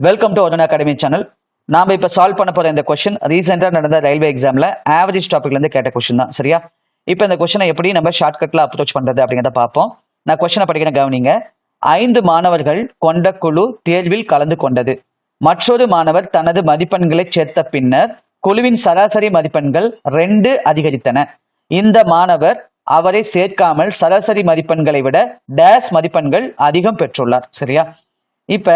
Welcome to Arun academy channel. நாம இப்ப solve பண்ண போற இந்த கொஸ்டின் ரீசெண்டா நடந்த ரயில்வே எக்ஸாம்ல ஆவரேஜ் டாபிக்ல இருந்து கேட்ட கொஸ்டின் தான். சரியா? இப்ப இந்த கொஸ்டினை எப்படி நம்ம ஷார்ட்கட்ல அப்ரோச் பண்றது அப்படிங்கிறத பார்ப்போம். நான் கொஸ்டினை படிக்கிற கவனிங்க. 5 மாணவர்கள் கொண்ட குழு தேர்வில் கலந்து கொண்டது. மற்றொரு மாணவர் தனது மதிப்பெண்களை சேர்த்த பின்னர் குழுவின் சராசரி மதிப்பெண்கள் 2 அதிகரித்தன. இந்த மாணவர் அவரை சேர்க்காமல் சராசரி மதிப்பெண்களை விட டேஷ் மதிப்பெண்கள் அதிகம் பெற்றுள்ளார். சரியா? இப்ப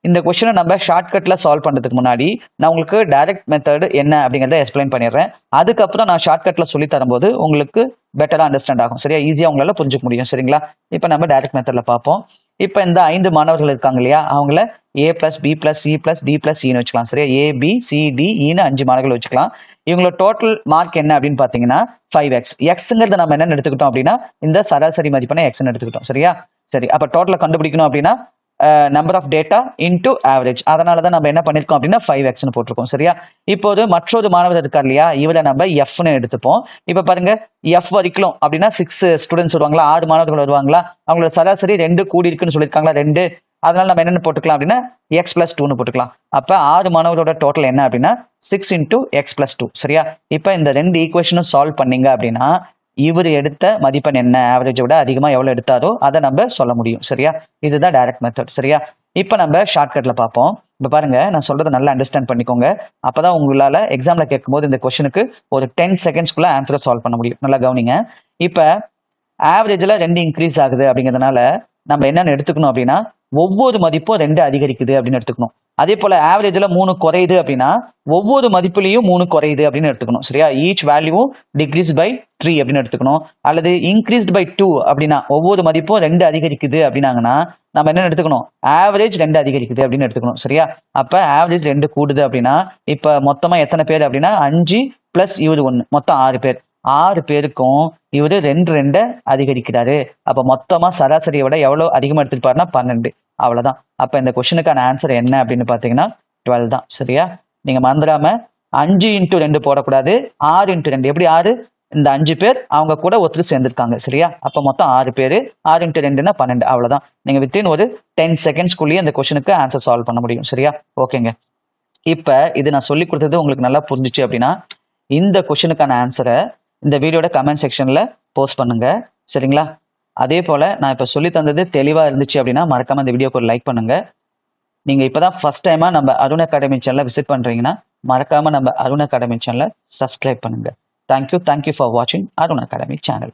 இந்த கொஸ்டினை நம்ம ஷார்ட்கட்ல சால்வ் பண்றதுக்கு முன்னாடி நான் உங்களுக்கு டைரக்ட் மெத்தட் என்ன அப்படிங்கிறத எக்ஸ்பிளைன் பண்ணிடுறேன். அதுக்கப்புறம் நான் ஷார்ட்கட்ல சொல்லி தரும்போது உங்களுக்கு பெட்டரா அண்டர்ஸ்டாண்ட் ஆகும். சரியா? ஈஸியா உங்களால புரிஞ்சுக்க முடியும். சரிங்களா? இப்ப நம்ம டைரக்ட் மெத்தட்ல பார்ப்போம். இப்ப இந்த 5 மாணவர்கள் இருக்காங்க இல்லையா, அவங்கள A plus B plus C plus D plus இன்னு வச்சுக்கலாம். சரியா? ஏ பி சி டி இன்னு 5 மாணவர்கள் வச்சுக்கலாம். இவங்களோட டோட்டல் மார்க் என்ன அப்படின்னு பாத்தீங்கன்னா 5x. எக்ஸ்ங்கிறத நம்ம என்ன எடுத்துக்கிட்டோம் அப்படின்னா இந்த சராசரி மதிப்பெண்ணை எக்ஸ்ன்னு எடுத்துக்கிட்டோம். சரியா? சரி, அப்ப டோட்டலை கண்டுபிடிக்கணும் அப்படின்னா number of data into average. அதனால தான் நம்ம என்ன பண்ணிருக்கோம் அப்படின்னா 5x போட்டிருக்கோம். சரியா? இப்போது மற்றொரு மாணவர் இருக்கார் இல்லையா, இவரை நம்ம எஃப்னு எடுத்துப்போம். இப்ப பாருங்க, எஃப் வரைக்கும் அப்படின்னா 6 ஸ்டூடெண்ட்ஸ் வருவாங்களா, 6 மாணவர்கள் வருவாங்களா, அவங்களோட சராசரி 2 கூடி இருக்குன்னு சொல்லியிருக்காங்களா, 2. அதனால நம்ம என்னென்ன போட்டுக்கலாம் அப்படின்னா x plus 2ன்னு போட்டுக்கலாம். அப்ப 6 மாணவரோட டோட்டல் என்ன அப்படின்னா 6 into x plus 2. சரியா? இப்ப இந்த 2 ஈக்குவேஷனும் சால்வ் பண்ணீங்க அப்படின்னா இவர் எடுத்த மதிப்பெண் என்ன, ஆவரேஜை விட அதிகமா எவ்வளவு எடுத்தாரோ அதை நம்ம சொல்ல முடியும். சரியா? இதுதான் டைரக்ட் மெத்தட். சரியா? இப்ப நம்ம ஷார்ட்கட்ல பார்ப்போம். இப்ப பாருங்க, நான் சொல்றதை நல்லா அண்டர்ஸ்டாண்ட் பண்ணிக்கோங்க. அப்பதான் உங்களால எக்ஸாம்ல கேட்கும்போது இந்த கொஸ்டினுக்கு ஒரு 10 செகண்ட்ஸ்க்குள்ள ஆன்சரை சால்வ் பண்ண முடியும். நல்லா கவனிங்க. இப்ப ஆவரேஜ்ல 2 இன்க்ரீஸ் ஆகுது அப்படிங்கிறதுனால நம்ம என்னன்னு எடுத்துக்கணும் அப்படின்னா ஒவ்வொரு மதிப்பும் 2 அதிகரிக்குது அப்படின்னு எடுத்துக்கணும். அதே போல ஆவரேஜ்ல 3 குறையுது அப்படின்னா ஒவ்வொரு மதிப்புலையும் 3 குறையுது அப்படின்னு எடுத்துக்கணும். சரியா? ஈச் வேல்யூ டிக்ரீஸ் பை 3 அப்படின்னு எடுத்துக்கணும். அல்லது இன்க்ரீஸ்ட் பை 2 அப்படின்னா ஒவ்வொரு மதிப்பும் 2 அதிகரிக்குது அப்படின்னாங்கன்னா நம்ம என்ன எடுத்துக்கணும், ஆவரேஜ் 2 அதிகரிக்குது அப்படின்னு எடுத்துக்கணும். சரியா? அப்ப ஆவரேஜ் 2 கூடுது அப்படின்னா இப்ப மொத்தமா எத்தனை பேர் அப்படின்னா 5 பிளஸ் இவரு 1, மொத்தம் 6 பேர். 6 பேருக்கும் இவரு 2 அதிகரிக்கிறாரு. அப்ப மொத்தமா சராசரியை விட எவ்வளவு அதிகமா எடுத்துருப்பாருன்னா 12. அவ்வளவுதான். அப்ப இந்த கொஸ்டினுக்கான ஆன்சர் என்ன அப்படின்னு பாத்தீங்கன்னா 12 தான். சரியா? நீங்க மறந்துடாம 5 into 2 போடக்கூடாது, 6 into 2. எப்படி 6? இந்த 5 பேர் அவங்க கூட ஒருத்தர் சேர்ந்திருக்காங்க. சரியா? அப்ப மொத்தம் 6 பேரு, 6 into 2ன்னா 12. அவ்வளவுதான். நீங்க வித்தின் ஒரு 10 செகண்ட்ஸ்க்குள்ளேயே இந்த கொஸ்டினுக்கு ஆன்சர் சால்வ் பண்ண முடியும். சரியா? ஓகேங்க. இப்ப இது நான் சொல்லி கொடுத்தது உங்களுக்கு நல்லா புரிஞ்சுச்சு அப்படின்னா இந்த கொஸ்டினுக்கான ஆன்சரை இந்த வீடியோட கமெண்ட் செக்ஷன்ல போஸ்ட் பண்ணுங்க. சரிங்களா? அதே போல நான் இப்ப சொல்லி தந்தது தெளிவா இருந்துச்சு அப்படின்னா மறக்காம இந்த வீடியோக்கு ஒரு லைக் பண்ணுங்க. நீங்க இப்பதான் ஃபர்ஸ்ட் டைமா நம்ம அருண் அகாடமி சேனலை விசிட் பண்றீங்கன்னா மறக்காம நம்ம அருண் அகாடமி சேனலை சப்ஸ்கிரைப் பண்ணுங்க. தேங்க்யூ ஃபார் வாட்சிங் அருண் அகாடமி சேனல்.